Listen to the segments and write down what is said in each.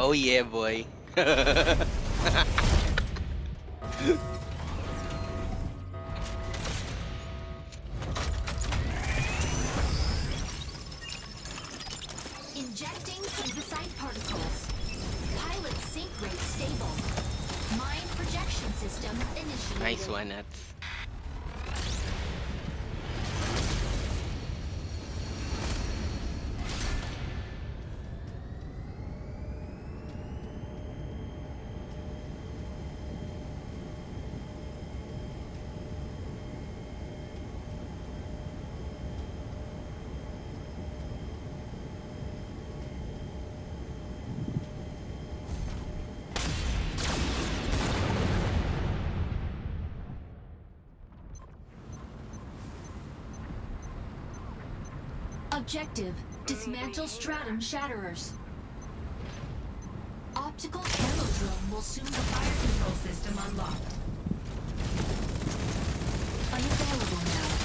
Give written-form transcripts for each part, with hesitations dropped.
Oh yeah, boy. Injecting synthesized particles. Pilot sync rate stable. Mind projection system initiated. Nice one, Nats. Objective: dismantle stratum shatterers. Optical camo drone will soon be fire control system unlocked. Unavailable now.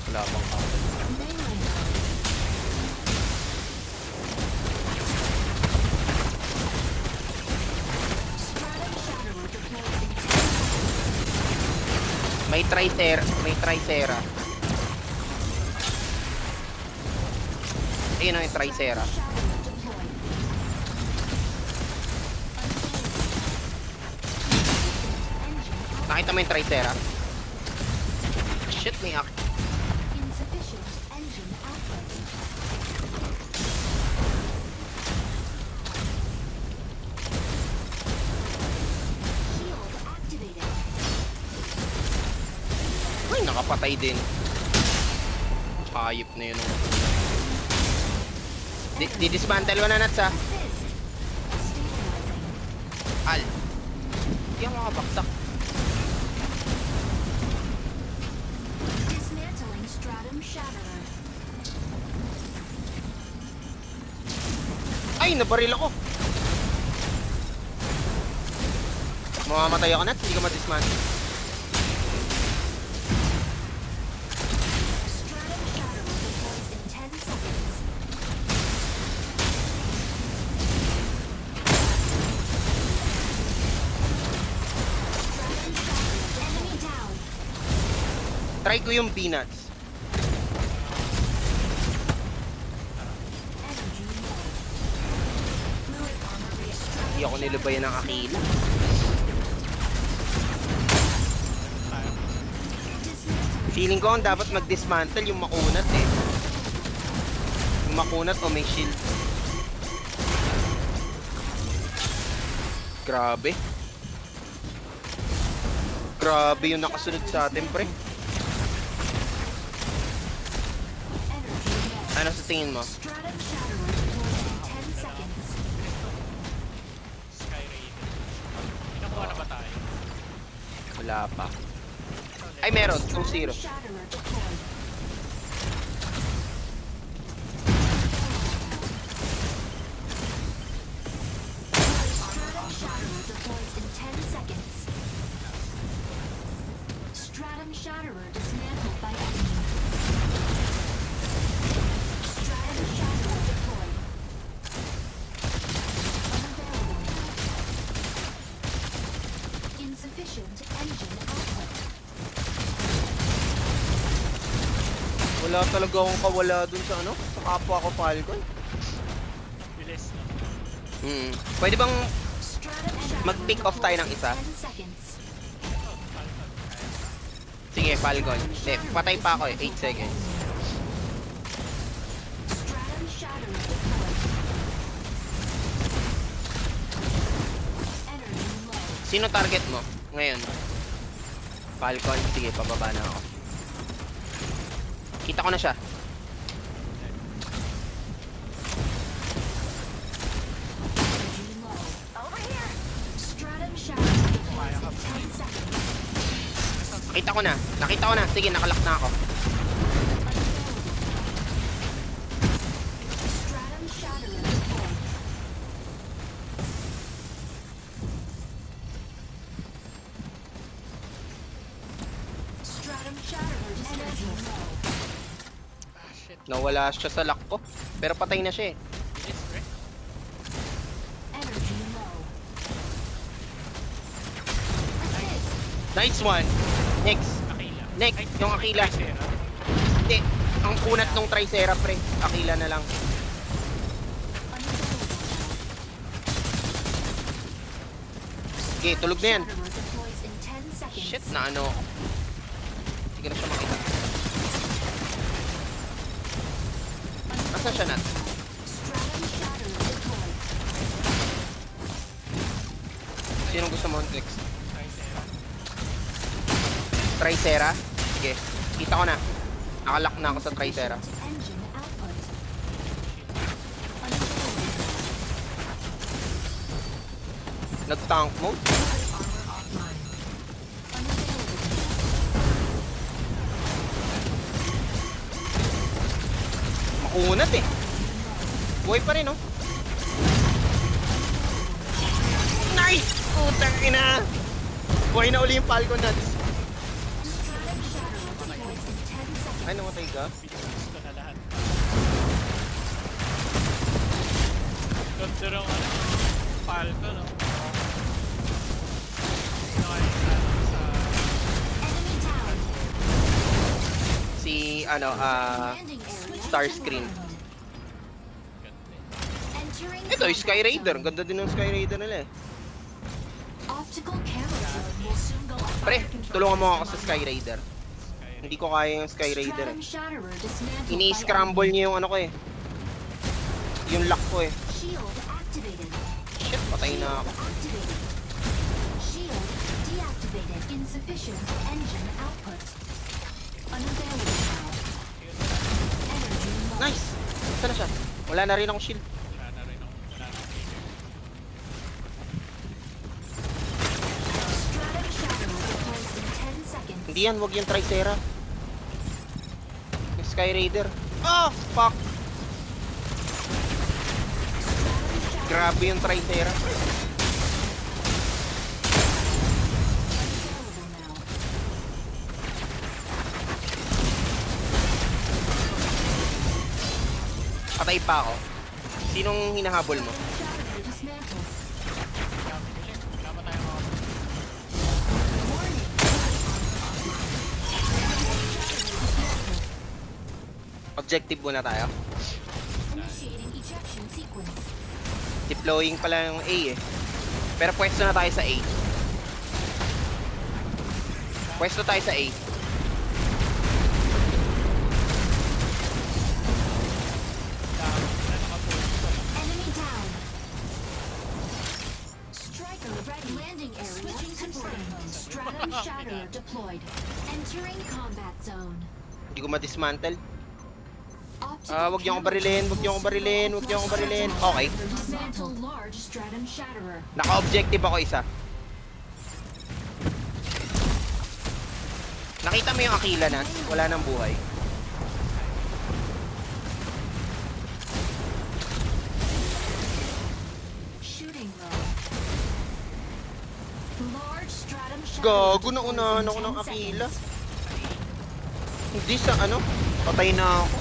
Wala bang kapal. Melee mode. Stratum shatterer deployed in 10 May Tricera. Ayun ang Tricera. shatterer deployed. Engine Nakita mo yung Tricera? Shit, may insufficient engine output. Shield activated. Ay, nakapatay din. Hayop na yun. Di-dismantle mo na, Nats, ha? Assist. Stabilizing. Al. Hindi ako makabaksak. Dismantling stratum shatterer. Ay, nabaril ako. Mamamatay ako, Nats. Hindi ka ma-dismantle. Stratum shatterer deploys in 10 seconds. Stratum shatterer. Enemy down. Try ko yung peanuts. Energy low. Fluid armor rate. Hindi ako nilubayan ng Akila. Dismantling. Feeling ko ang dapat mag-dismantle yung makunat, eh. Yung makunat o may shield. Grabe. Grabe yung nakasunod sa atin, pre. Energy low. Ano sa tingin mo? Stratum shatterer deploys in 10 seconds. Sky Raven. Pinakuha na ba tayo? Wala pa. Ay, meron. 2-0. Shatterer deployed. Stratum shatterer deploys in 10 seconds. Stratum shatterer dismantled by enemy. Stratum shatterer deployed. Unavailable now. Insufficient engine output. Wala talaga akong kawala dun sa ano? Sa kapwa ko, Falcon. Bilis na. Pwede bang Stratum shatterer Mag-pick off tayo ng isa? 10 seconds. Sige, Falcon. Hindi, patay pa ako, eh. 8 seconds. Stratum shatterer deployed. Energy low. Sino target mo ngayon? Falcon. Sige, pababa na ako. Kita ko na siya. Energy low. Over here. Stratum shatterer deploys in 10 seconds. Nakita ko na. Nakita ko na. Sige, nakalock na ako. Stratum shatterer deployed. Stratum shatterer energy low. Ah, shit. Nawala siya sa lock ko. Pero patay na siya, eh. Bilis, pre. Energy Nice one. Next. Akila. Next, Ay, yung Akila. Tricera. Hindi. Ang kunat nung Tricera, pre. Akila na lang. Okay, tulog na yan. Shatterer deploys in 10 seconds. Shit, na ano. Hindi ko na siya makita. Nasaan siya, Nat? Stratum Shatterer deployed. Sinong gusto mo next? Tricera. Tricera? Sige. Kita ko na. Nakalock na ako sa Tricera. Engine output. Nag-tank mode? Armor offline. Makunat eh. Buhay pa rin, oh. Nice! Putang ina! Buhay na uli yung Falcon Nuts. Stratum Shatterer deploys in 10 seconds. Ay, namatay ka? Pinulis ko na lahat. Ganda ng ano, Falco, no? Sino kayo sa Enemy down. Si, ano, Landing area Starscream. confirmed. ganda? Entering Ito, yung Sky combat Raider. zone. Ang ganda din ng Sky Raider nila eh. Optical camera drone will soon go up. Pre, tulungan mo ako sa Sky Raider. Skyrim. Hindi ko kaya yung Sky Raider Stratum eh. Shatterer dismantled by Ini-scramble niya yung ano ko eh. Yung lock ko eh. enemy. Shield activated. Shit, patay na ako. Activated. Shield deactivated. Insufficient engine output. Unavailable now. Energy low. Nice! Saan na siya? Wala na rin akong shield. Wala na rin ako. Wala na akong failure. Stratum Shatterer deploys in 10 seconds. Hindi yan, wag yung Tricera. Yung Sky Raider. Ah! Fuck! Stratum Shatterer Grabe yung Tricera. unavailable now. Patay pa ako. Sinong hinahabol mo? Stratum Shatterer dismantled. Kami ulit. Wala pa tayong mga Warning. Objective muna tayo. Initiating ejection sequence. Deploying pala yung A eh. Pero pwesto na tayo sa A. Pwesto tayo sa A. dami na nakapost ko. Enemy down. Striker ready. Landing area confirmed. Stratum Shatterer deployed. Entering combat zone. Hindi ko ma-dismantle. Optical Wag niyo akong camera barilin, wag niyo akong barilin, wag niyo akong barilin. Okay. Dismantle large stratum shatterer. Naka-objective ako isa. Nakita mo yung Aquila na? Wala nang buhay. Shooting low. Large stratum shatterer. Gago na deploys unahan in ako ng 10 Aquila. seconds. Hindi sa ano? Patay na ako.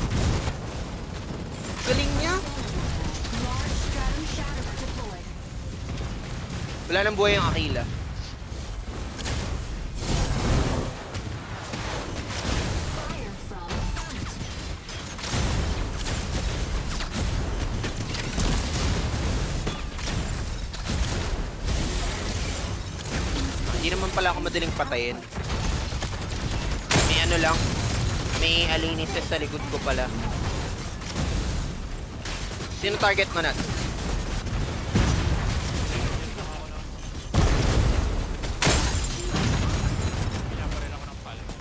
Galing niya. Large stratum shatterer deployed. Wala nang buhay yung Aquila. Fire from front. Hindi naman pala ako madaling patayin. May ano lang. May alinises sa likod ko pala. Sino target mo na? Kailangan pa rin ako ng Falco.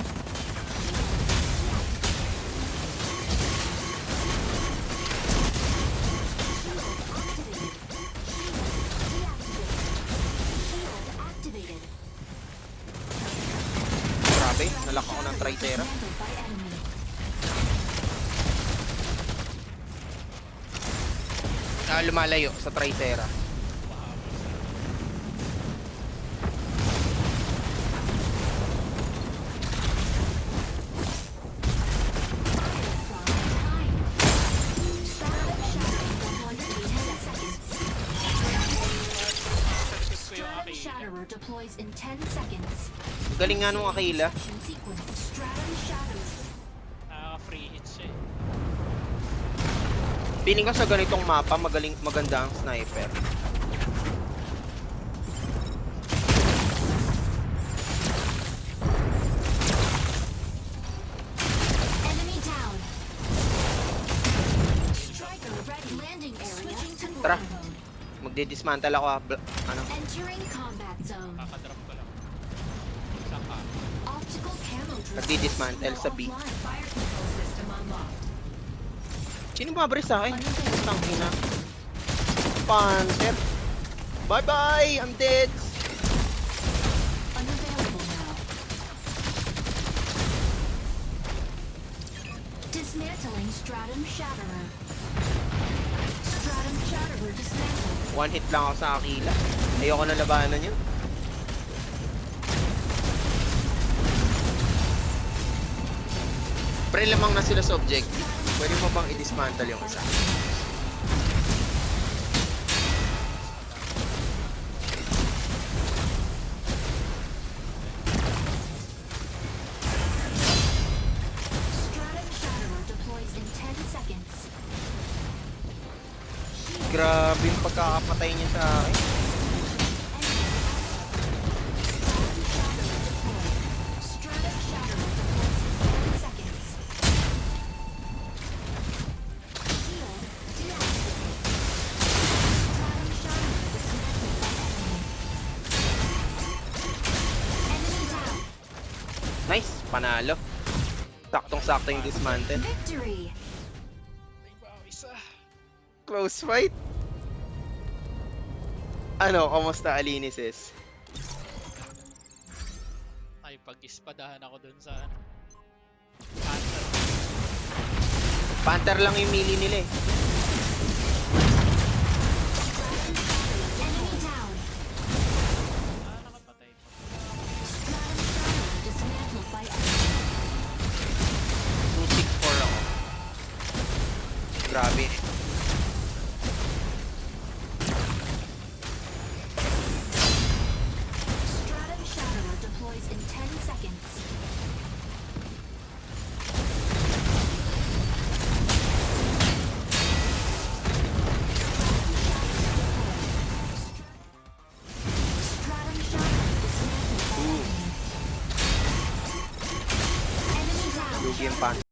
Activated. Grabe, nalak ako ng Tricera. Dismantled by enemy. Lumalayo sa Tricera. Sa likod ko yung Akila. Shatterer deploys in 10 seconds. Galing nga nung Aquila. Protection sequence. Stratum Shatterer. Free hits siya eh. Feeling ko sa ganitong mapa, maganda ang sniper. Enemy down. Striker ready. Landing area. Switching to Tara. normal mode. Magdi-dismantle ako. Ano? Entering combat zone. Kakadrop ko lang. Isang ka. Optical camo drone. Nagdi-dismantle sa B. Offline. Fire control system unlocked. Sino mabari sa akin? Unavailable. Tangina. Panther. Bye-bye! I'm dead! Unavailable now. Dismantling Stratum Shatterer. Stratum Shatterer dismantled. One hit lang ako sa Aquila. Ayoko na labanan yun. Pre, lamang na sila sa objective. Pwede mo bang i-dismantle yung isa? Stratum Shatterer deploys in 10 seconds. Grabe yung pagkakapatay niya sa akin. Stratum Shatterer deployed. Stratum Shatterer deploys in 10 seconds. Shield deactivated. Stratum Shatterer dismantled by enemy. Enemy down. Nice, panalo. Saktong-sakto yung dismantle. Victory. Close fight. Ano, kamusta Alinises? Ay, pag-ispadahan ako dun sa Panther. Panther lang yung mili nila eh. Enemy down. Nakapatay pa. Stratum Shatterer dismantled by enemy. 264 ako. Grabe. Stratum Shatterer deploys in 10 seconds. Stratum Shatterer dismantled by Ooh. enemy. Enemy down. Lugi yung Panther.